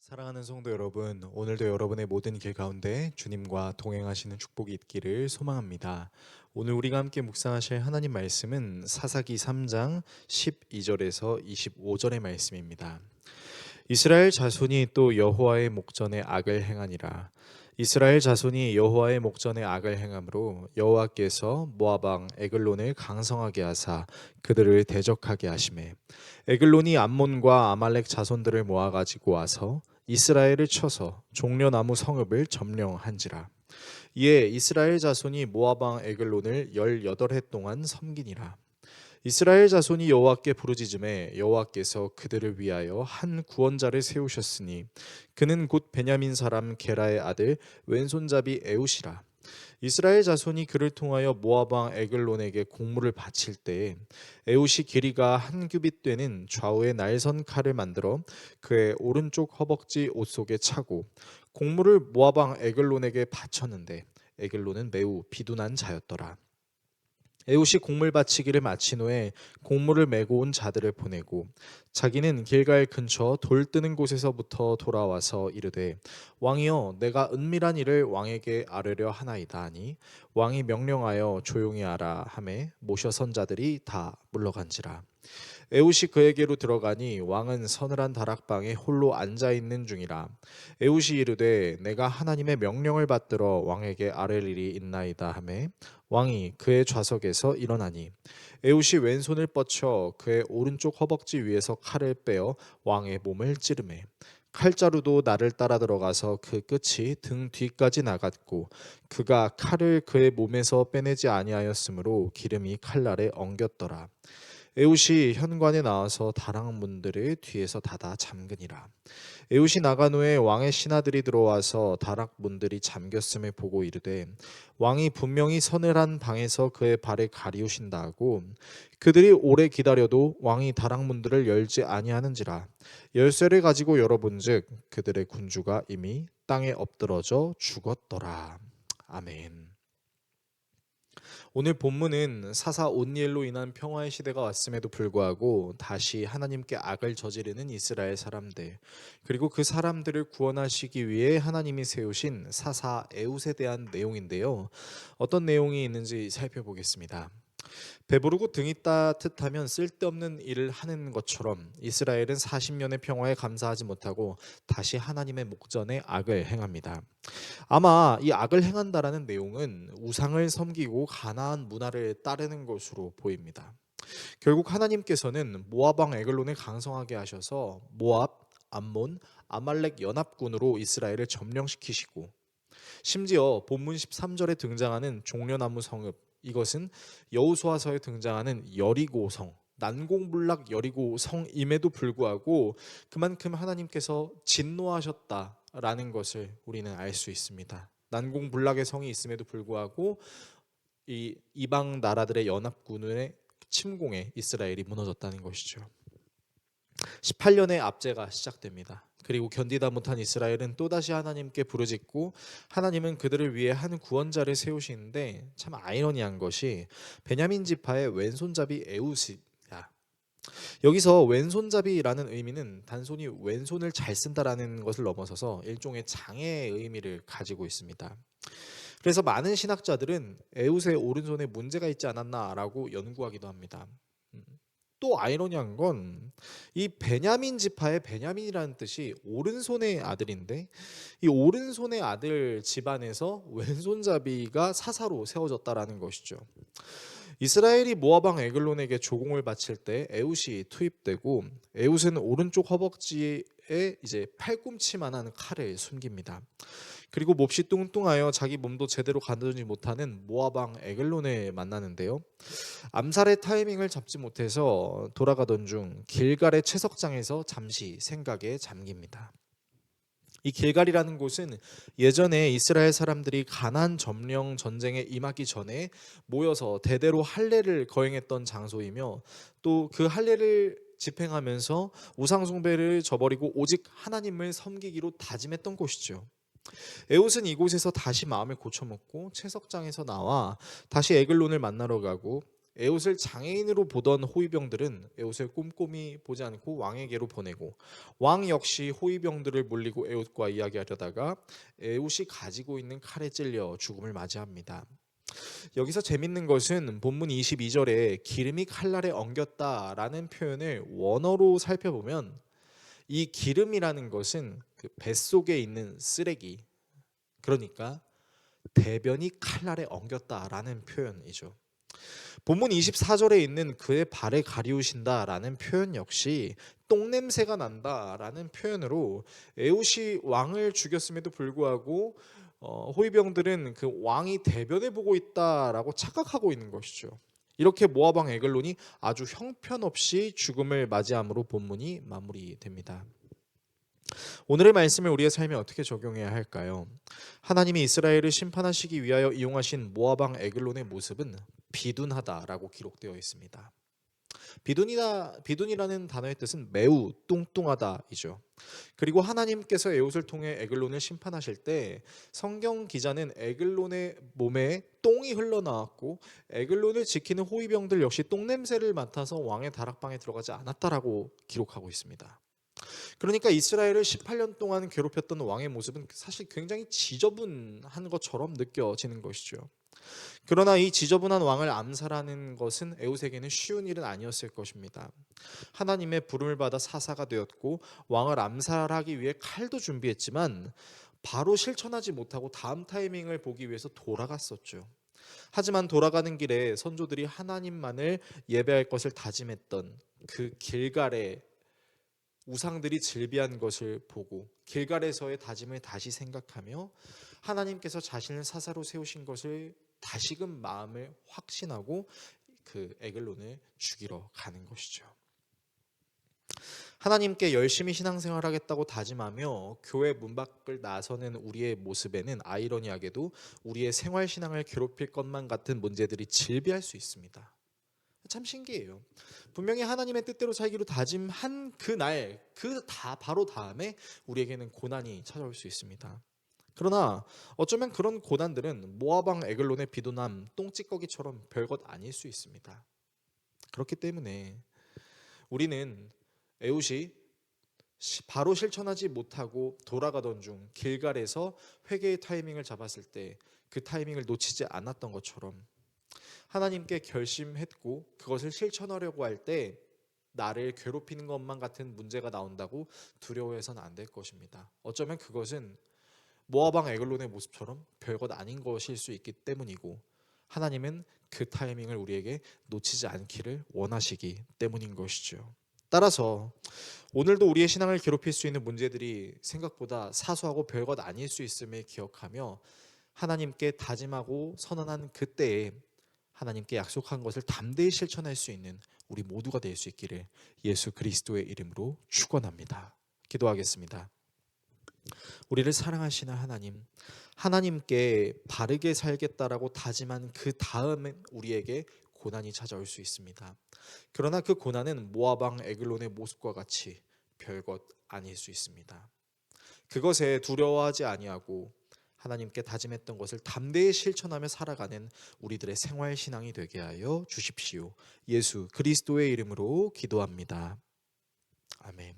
사랑하는 성도 여러분, 오늘도 여러분의 모든 길 가운데 주님과 동행하시는 축복이 있기를 소망합니다. 오늘 우리가 함께 묵상하실 하나님 말씀은 사사기 3장 12절에서 25절의 말씀입니다. 이스라엘 자손이 또 여호와의 목전에 악을 행하니라. 이스라엘 자손이 여호와의 목전에 악을 행함으로 여호와께서 모압 왕 에글론을 강성하게 하사 그들을 대적하게 하시매 에글론이 암몬과 아말렉 자손들을 모아 가지고 와서 이스라엘을 쳐서 종려나무 성읍을 점령한지라. 이에 이스라엘 자손이 모압 왕 에글론을 18해 동안 섬기니라. 이스라엘 자손이 여호와께 부르짖음에 여호와께서 그들을 위하여 한 구원자를 세우셨으니 그는 곧 베냐민 사람 게라의 아들 왼손잡이 에웃이라. 이스라엘 자손이 그를 통하여 모압 왕 에글론에게 공물을 바칠 때에 에웃이 길이가 한 규빗 되는 좌우의 날선 칼을 만들어 그의 오른쪽 허벅지 옷 속에 차고 공물을 모압 왕 에글론에게 바쳤는데 에글론은 매우 비둔한 자였더라. 에웃이 곡물 바치기를 마친 후에 곡물을 메고 온 자들을 보내고 자기는 길갈 근처 돌 뜨는 곳에서부터 돌아와서 이르되 왕이여 내가 은밀한 일을 왕에게 아뢰려 하나이다 하니 왕이 명령하여 조용히 하라 하매 모셔선 자들이 다 물러간지라. 에웃이 그에게로 들어가니 왕은 서늘한 다락방에 홀로 앉아 있는 중이라. 에웃이 이르되 내가 하나님의 명령을 받들어 왕에게 아랠 일이 있나이다 하매 왕이 그의 좌석에서 일어나니 에웃이 왼손을 뻗쳐 그의 오른쪽 허벅지 위에서 칼을 빼어 왕의 몸을 찌르매 칼자루도 나를 따라 들어가서 그 끝이 등 뒤까지 나갔고 그가 칼을 그의 몸에서 빼내지 아니하였으므로 기름이 칼날에 엉겼더라. 에웃이 현관에 나와서 다락문들을 뒤에서 닫아 잠그니라. 에웃이 나간 후에 왕의 신하들이 들어와서 다락문들이 잠겼음을 보고 이르되 왕이 분명히 서늘한 방에서 그의 발을 가리우신다 하고 그들이 오래 기다려도 왕이 다락문들을 열지 아니하는지라. 열쇠를 가지고 열어본즉 그들의 군주가 이미 땅에 엎드러져 죽었더라. 아멘. 오늘 본문은 사사 온니엘로 인한 평화의 시대가 왔음에도 불구하고 다시 하나님께 악을 저지르는 이스라엘 사람들, 그리고 그 사람들을 구원하시기 위해 하나님이 세우신 사사 에웃에 대한 내용인데요. 어떤 내용이 있는지 살펴보겠습니다. 배부르고 등이 따뜻하면 쓸데없는 일을 하는 것처럼 이스라엘은 40년의 평화에 감사하지 못하고 다시 하나님의 목전에 악을 행합니다. 아마 이 악을 행한다라는 내용은 우상을 섬기고 가나안 문화를 따르는 것으로 보입니다. 결국 하나님께서는 모압 왕 에글론을 강성하게 하셔서 모압, 암몬, 아말렉 연합군으로 이스라엘을 점령시키시고 심지어 본문 13절에 등장하는 종려나무 성읍, 이것은 여호수아서에 등장하는 여리고성, 난공불락 여리고성임에도 불구하고 그만큼 하나님께서 진노하셨다라는 것을 우리는 알 수 있습니다. 난공불락의 성이 있음에도 불구하고 이 이방 나라들의 연합군의 침공에 이스라엘이 무너졌다는 것이죠. 18년의 압제가 시작됩니다. 그리고 견디다 못한 이스라엘은 또다시 하나님께 부르짖고 하나님은 그들을 위해 한 구원자를 세우시는데 참 아이러니한 것이 베냐민 지파의 왼손잡이 에웃이야. 여기서 왼손잡이라는 의미는 단순히 왼손을 잘 쓴다라는 것을 넘어서서 일종의 장애의 의미를 가지고 있습니다. 그래서 많은 신학자들은 에웃의 오른손에 문제가 있지 않았나라고 연구하기도 합니다. 또 아이러니한 건 이 베냐민 지파의 베냐민이라는 뜻이 오른손의 아들인데 이 오른손의 아들 집안에서 왼손잡이가 사사로 세워졌다라는 것이죠. 이스라엘이 모압 왕 에글론에게 조공을 바칠 때 에웃이 투입되고 에웃은 오른쪽 허벅지에 이제 팔꿈치만한 칼을 숨깁니다. 그리고 몹시 뚱뚱하여 자기 몸도 제대로 가누지 못하는 모압 왕 에글론을 만나는데요. 암살의 타이밍을 잡지 못해서 돌아가던 중 길갈의 채석장에서 잠시 생각에 잠깁니다. 이 길갈이라는 곳은 예전에 이스라엘 사람들이 가나안 점령 전쟁에 임하기 전에 모여서 대대로 할례를 거행했던 장소이며 또 그 할례를 집행하면서 우상 숭배를 저버리고 오직 하나님을 섬기기로 다짐했던 곳이죠. 에웃은 이곳에서 다시 마음을 고쳐먹고 채석장에서 나와 다시 에글론을 만나러 가고 에웃을 장애인으로 보던 호위병들은 에웃을 꼼꼼히 보지 않고 왕에게로 보내고, 왕 역시 호위병들을 물리고 에웃과 이야기하려다가 에웃이 가지고 있는 칼에 찔려 죽음을 맞이합니다. 여기서 재밌는 것은 본문 22절에 기름이 칼날에 엉겼다라는 표현을 원어로 살펴보면, 이 기름이라는 것은 그 뱃속에 있는 쓰레기, 그러니까 대변이 칼날에 엉겼다라는 표현이죠. 본문 24절에 있는 그의 발에 가리우신다라는 표현 역시 똥냄새가 난다라는 표현으로 에웃이 왕을 죽였음에도 불구하고 호위병들은 그 왕이 대변해 보고 있다라고 착각하고 있는 것이죠. 이렇게 모압 왕 에글론이 아주 형편없이 죽음을 맞이함으로 본문이 마무리됩니다. 오늘의 말씀을 우리의 삶에 어떻게 적용해야 할까요? 하나님이 이스라엘을 심판하시기 위하여 이용하신 모압 왕 에글론의 모습은 비둔하다라고 기록되어 있습니다. 비둔이라는 단어의 뜻은 매우 뚱뚱하다이죠. 그리고 하나님께서 에웃을 통해 에글론을 심판하실 때 성경 기자는 에글론의 몸에 똥이 흘러나왔고 에글론을 지키는 호위병들 역시 똥냄새를 맡아서 왕의 다락방에 들어가지 않았다라고 기록하고 있습니다. 그러니까 이스라엘을 18년 동안 괴롭혔던 왕의 모습은 사실 굉장히 지저분한 것처럼 느껴지는 것이죠. 그러나 이 지저분한 왕을 암살하는 것은 에웃에게는 쉬운 일은 아니었을 것입니다. 하나님의 부름을 받아 사사가 되었고 왕을 암살하기 위해 칼도 준비했지만 바로 실천하지 못하고 다음 타이밍을 보기 위해서 돌아갔었죠. 하지만 돌아가는 길에 선조들이 하나님만을 예배할 것을 다짐했던 그 길갈에 우상들이 즐비한 것을 보고 길갈에서의 다짐을 다시 생각하며 하나님께서 자신을 사사로 세우신 것을 다시금 마음을 확신하고 그 에글론을 죽이러 가는 것이죠. 하나님께 열심히 신앙생활하겠다고 다짐하며 교회 문 밖을 나서는 우리의 모습에는 아이러니하게도 우리의 생활신앙을 괴롭힐 것만 같은 문제들이 질비할 수 있습니다. 참 신기해요. 분명히 하나님의 뜻대로 살기로 다짐한 그날 바로 다음에 우리에게는 고난이 찾아올 수 있습니다. 그러나 어쩌면 그런 고난들은 모압 왕 에글론의 비둔함, 똥찌꺼기처럼 별것 아닐 수 있습니다. 그렇기 때문에 우리는 에웃이 바로 실천하지 못하고 돌아가던 중 길갈에서 회개의 타이밍을 잡았을 때 그 타이밍을 놓치지 않았던 것처럼 하나님께 결심했고 그것을 실천하려고 할 때 나를 괴롭히는 것만 같은 문제가 나온다고 두려워해서는 안 될 것입니다. 어쩌면 그것은 모압 왕 에글론의 모습처럼 별것 아닌 것일 수 있기 때문이고 하나님은 그 타이밍을 우리에게 놓치지 않기를 원하시기 때문인 것이죠. 따라서 오늘도 우리의 신앙을 괴롭힐 수 있는 문제들이 생각보다 사소하고 별것 아닐 수 있음을 기억하며 하나님께 다짐하고 선언한 그때에 하나님께 약속한 것을 담대히 실천할 수 있는 우리 모두가 될 수 있기를 예수 그리스도의 이름으로 축원합니다. 기도하겠습니다. 우리를 사랑하시는 하나님, 하나님께 바르게 살겠다라고 다짐한 그 다음에 우리에게 고난이 찾아올 수 있습니다. 그러나 그 고난은 모압 왕 에글론의 모습과 같이 별것 아닐 수 있습니다. 그것에 두려워하지 아니하고 하나님께 다짐했던 것을 담대히 실천하며 살아가는 우리들의 생활 신앙이 되게 하여 주십시오. 예수 그리스도의 이름으로 기도합니다. 아멘.